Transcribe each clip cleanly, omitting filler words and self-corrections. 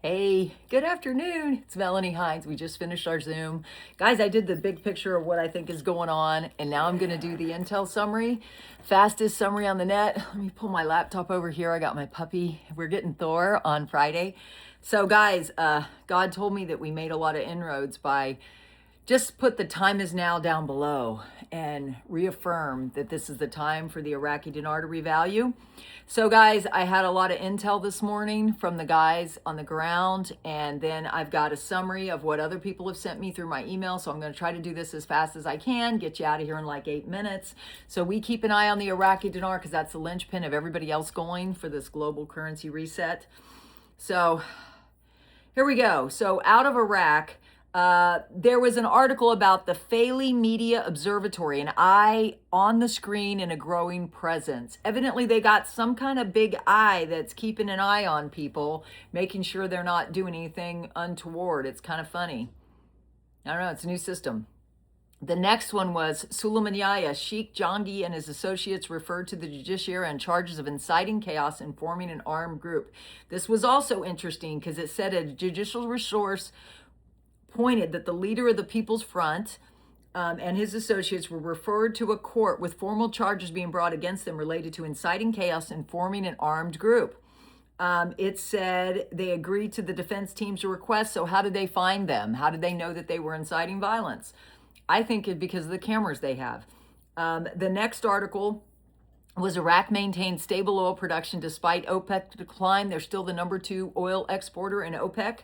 Hey, good afternoon. It's Melanie Hines. We just finished our Zoom. Guys, I did the big picture of what I think is going on, and now I'm going to do the Intel summary. Fastest summary on the net. Let me pull my laptop over here. I got my puppy. We're getting Thor on Friday. So, guys, God told me that we made a lot of inroads by just put the time is now down below and reaffirm that this is the time for the Iraqi dinar to revalue. So guys, I had a lot of intel this morning from the guys on the ground, and then I've got a summary of what other people have sent me through my email. So I'm going to try to do this as fast as I can, get you out of here in like 8 minutes. So we keep an eye on the Iraqi dinar because that's the linchpin of everybody else going for this global currency reset. So here we go. So out of Iraq, there was an article about the Faley Media Observatory, an eye on the screen and a growing presence. Evidently, they got some kind of big eye that's keeping an eye on people, making sure they're not doing anything untoward. It's kind of funny. I don't know. It's a new system. The next one was Sulaymaniyah, Sheikh Jangi and his associates referred to the judiciary on charges of inciting chaos and forming an armed group. This was also interesting because it said a judicial resource pointed that the leader of the People's Front and his associates were referred to a court with formal charges being brought against them related to inciting chaos and forming an armed group. It said they agreed to the defense team's request. So how did they find them? How did they know that they were inciting violence? I think it's because of the cameras they have. The next article was Iraq maintained stable oil production despite OPEC decline. They're still the number 2 oil exporter in OPEC.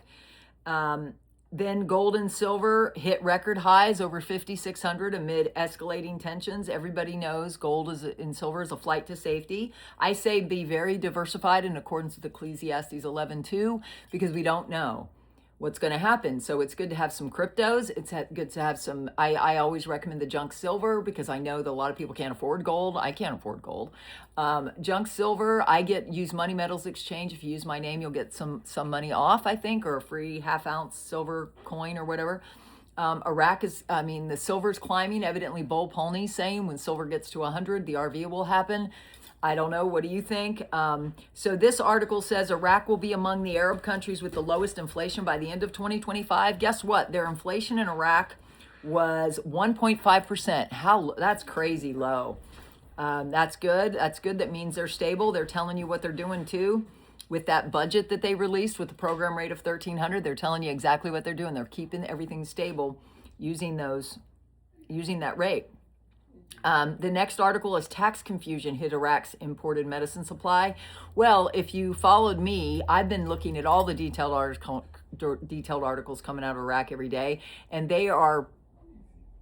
Then gold and silver hit record highs over 5,600 amid escalating tensions. Everybody knows gold and silver is a flight to safety. I say be very diversified in accordance with Ecclesiastes 11:2 because we don't know what's going to happen. So it's good to have some cryptos. It's good to have some, I always recommend the junk silver because I know that a lot of people can't afford gold. I can't afford gold. Junk silver, use Money Metals Exchange. If you use my name, you'll get some money off, I think, or a free half-ounce silver coin or whatever. The silver's climbing. Evidently, Bull Pony's saying when silver gets to 100, the RV will happen. I don't know. What do you think? So this article says Iraq will be among the Arab countries with the lowest inflation by the end of 2025. Guess what? Their inflation in Iraq was 1.5%. That's crazy low. That's good. That's good. That means they're stable. They're telling you what they're doing too. With that budget that they released with the program rate of 1,300, they're telling you exactly what they're doing. They're keeping everything stable using that rate. The next article is tax confusion hit Iraq's imported medicine supply. Well, if you followed me, I've been looking at all the detailed articles coming out of Iraq every day, and they are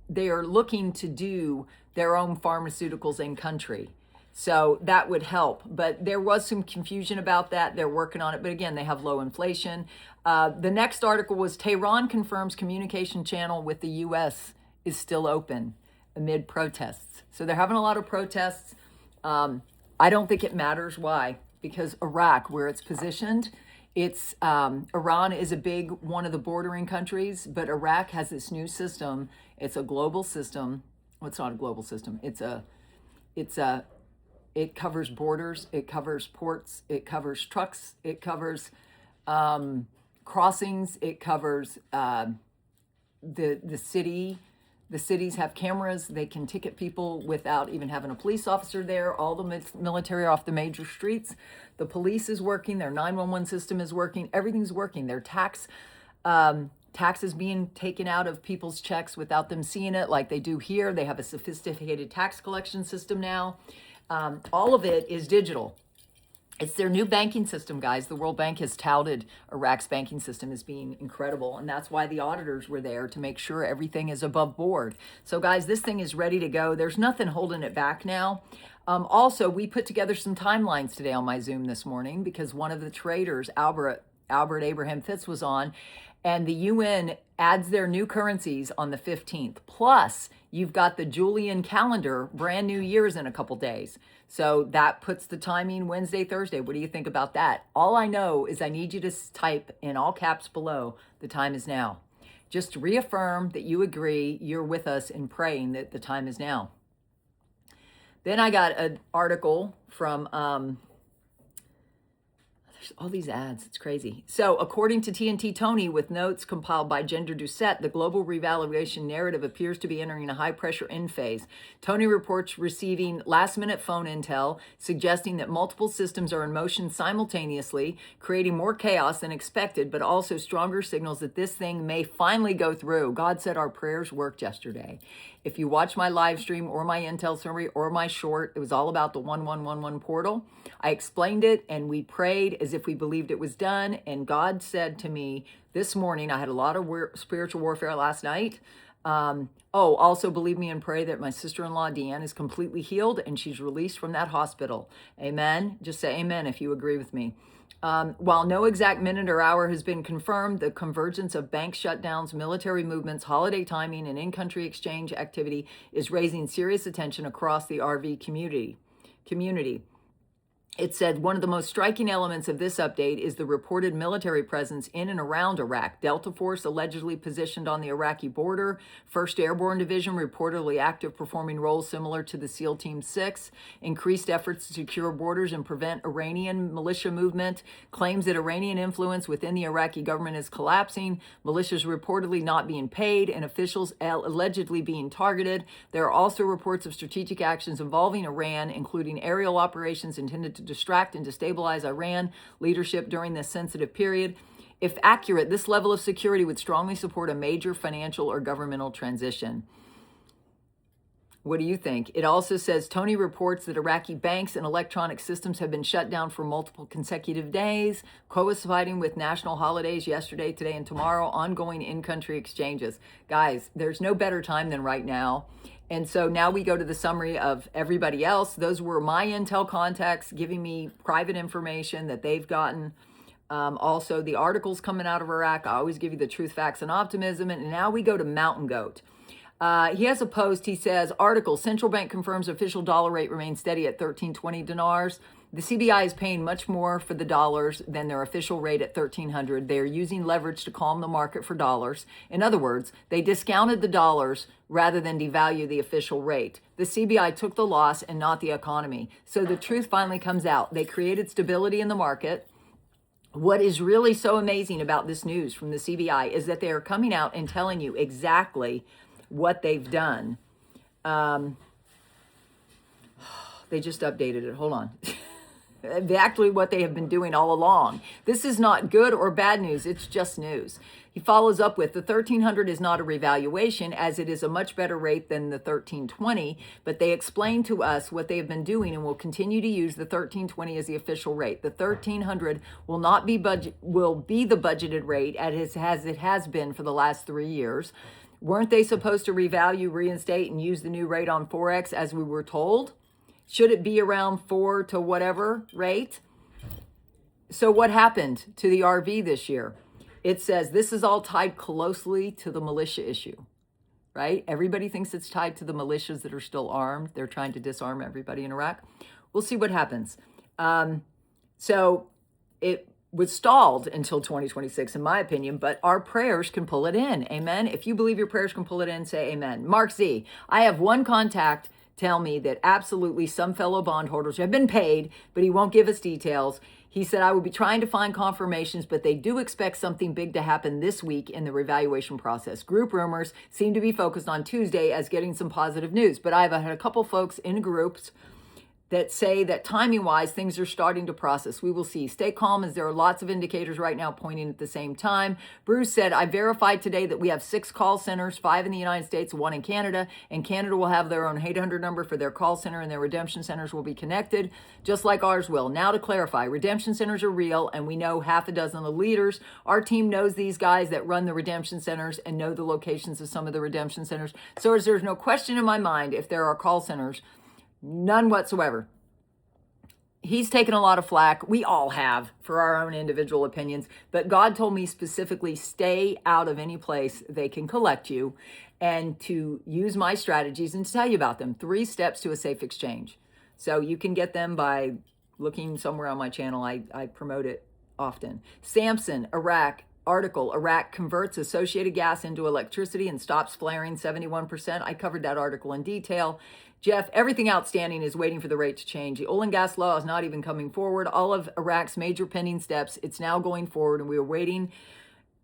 looking to do their own pharmaceuticals in country. So that would help. But there was some confusion about that. They're working on it. But again, they have low inflation. The next article was Tehran confirms communication channel with the U.S. is still open amid protests. So they're having a lot of protests. I don't think it matters. Why? Because Iraq, where it's positioned, Iran is a big one of the bordering countries, but Iraq has this new system. It's a global system. Well, it's not a global system. It covers borders. It covers ports. It covers trucks. It covers crossings. It covers the city. The cities have cameras. They can ticket people without even having a police officer there. All the military are off the major streets. The police is working. Their 911 system is working. Everything's working. Their taxes being taken out of people's checks without them seeing it like they do here. They have a sophisticated tax collection system now. All of it is digital. It's their new banking system, guys. The World Bank has touted Iraq's banking system as being incredible, and that's why the auditors were there to make sure everything is above board. So, guys, this thing is ready to go. There's nothing holding it back now. Also, we put together some timelines today on my Zoom this morning because one of the traders, Albert Abraham Fitz, was on, and the UN adds their new currencies on the 15th. Plus, you've got the Julian calendar, brand new year's in a couple days. So that puts the timing Wednesday, Thursday. What do you think about that? All I know is I need you to type in all caps below, the time is now. Just reaffirm that you agree, you're with us in praying that the time is now. Then I got an article from All these ads, it's crazy. So, according to TNT Tony, with notes compiled by Gender Doucette, the global revaluation narrative appears to be entering a high-pressure end phase. Tony reports receiving last-minute phone intel suggesting that multiple systems are in motion simultaneously, creating more chaos than expected, but also stronger signals that this thing may finally go through. God said our prayers worked yesterday. If you watch my live stream or my intel summary or my short, it was all about the 1111 portal. I explained it and we prayed as if we believed it was done. And God said to me this morning, I had a lot of spiritual warfare last night. Also believe me and pray that my sister-in-law Deanne is completely healed and she's released from that hospital. Amen. Just say amen if you agree with me. While no exact minute or hour has been confirmed, the convergence of bank shutdowns, military movements, holiday timing, and in-country exchange activity is raising serious attention across the RV community. It said one of the most striking elements of this update is the reported military presence in and around Iraq. Delta Force allegedly positioned on the Iraqi border. 1st Airborne Division reportedly active, performing roles similar to the SEAL Team 6. Increased efforts to secure borders and prevent Iranian militia movement. Claims that Iranian influence within the Iraqi government is collapsing. Militias reportedly not being paid and officials allegedly being targeted. There are also reports of strategic actions involving Iran, including aerial operations intended to distract and destabilize Iran leadership during this sensitive period. If accurate, this level of security would strongly support a major financial or governmental transition. What do you think? It also says Tony reports that Iraqi banks and electronic systems have been shut down for multiple consecutive days, coinciding with national holidays yesterday, today, and tomorrow, ongoing in-country exchanges. Guys, there's no better time than right now. And so now we go to the summary of everybody else. Those were my intel contacts giving me private information that they've gotten. Also, the articles coming out of Iraq. I always give you the truth, facts, and optimism. And now we go to Mountain Goat. He has a post. He says, article, central bank confirms official dollar rate remains steady at 1320 dinars. The CBI is paying much more for the dollars than their official rate at 1300. They are using leverage to calm the market for dollars. In other words, they discounted the dollars rather than devalue the official rate. The CBI took the loss and not the economy. So the truth finally comes out. They created stability in the market. What is really so amazing about this news from the CBI is that they are coming out and telling you exactly what they've done. They just updated it. Hold on. Actually what they have been doing all along. This is not good or bad news. It's just news. He follows up with the 1300 is not a revaluation as it is a much better rate than the 1320, but they explain to us what they have been doing and will continue to use the 1320 as the official rate. The 1300 will not be will be the budgeted rate as it has been for the last 3 years. Weren't they supposed to revalue, reinstate, and use the new rate on Forex as we were told? Should it be around 4 to whatever rate? So what happened to the RV this year? It says this is all tied closely to the militia issue, right? Everybody thinks it's tied to the militias that are still armed. They're trying to disarm everybody in Iraq. We'll see what happens. So it was stalled until 2026, in my opinion, but our prayers can pull it in. Amen. If you believe your prayers can pull it in, say amen. Mark Z, I have one contact tell me that absolutely some fellow bondholders have been paid, but he won't give us details. He said, I will be trying to find confirmations, but they do expect something big to happen this week in the revaluation process. Group rumors seem to be focused on Tuesday as getting some positive news, but I've had a couple folks in groups that say that timing-wise, things are starting to process. We will see. Stay calm as there are lots of indicators right now pointing at the same time. Bruce said, I verified today that we have 6 call centers, 5 in the United States, 1 in Canada, and Canada will have their own 800 number for their call center and their redemption centers will be connected, just like ours will. Now to clarify, redemption centers are real and we know half a dozen of the leaders. Our team knows these guys that run the redemption centers and know the locations of some of the redemption centers. So there's no question in my mind if there are call centers. None whatsoever. He's taken a lot of flack. We all have for our own individual opinions. But God told me specifically, stay out of any place they can collect you and to use my strategies and to tell you about them. 3 steps to a safe exchange. So you can get them by looking somewhere on my channel. I promote it often. Samson, Iraq. Article, Iraq converts associated gas into electricity and stops flaring 71%. I covered that article in detail. Jeff, everything outstanding is waiting for the rate to change. The oil and gas law is not even coming forward. All of Iraq's major pending steps, it's now going forward, and we are waiting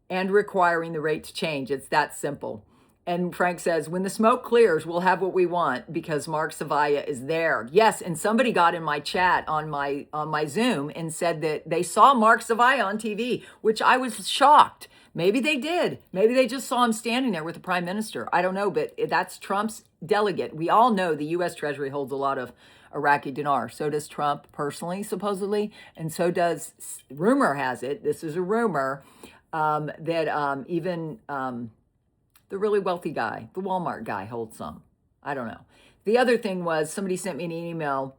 and requiring the rate to change. It's that simple. And Frank says, when the smoke clears, we'll have what we want because Mark Savaya is there. Yes, and somebody got in my chat on my Zoom and said that they saw Mark Savaya on TV, which I was shocked. Maybe they did. Maybe they just saw him standing there with the prime minister. I don't know, but that's Trump's delegate. We all know the U.S. Treasury holds a lot of Iraqi dinar. So does Trump personally, supposedly. And so does, rumor has it, this is a rumor, that even the really wealthy guy, the Walmart guy, holds some. I don't know. The other thing was somebody sent me an email,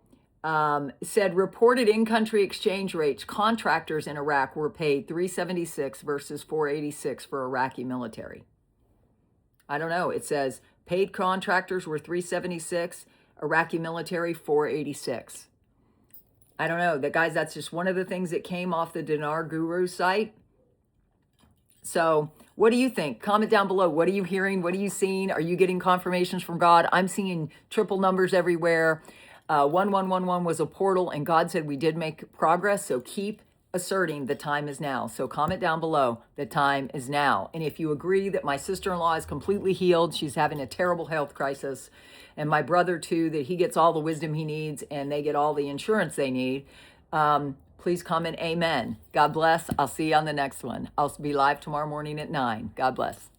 said reported in-country exchange rates, contractors in Iraq were paid $376 versus $486 for Iraqi military. I don't know. It says paid contractors were $376, Iraqi military $486. I don't know. Guys, that's just one of the things that came off the Dinar Guru site. So what do you think? Comment down below. What are you hearing? What are you seeing? Are you getting confirmations from God? I'm seeing triple numbers everywhere. 1111 was a portal, and God said we did make progress. So keep asserting the time is now. So comment down below, the time is now. And if you agree that my sister-in-law is completely healed, she's having a terrible health crisis, and my brother too, that he gets all the wisdom he needs and they get all the insurance they need, please comment amen. God bless. I'll see you on the next one. I'll be live tomorrow morning at 9. God bless.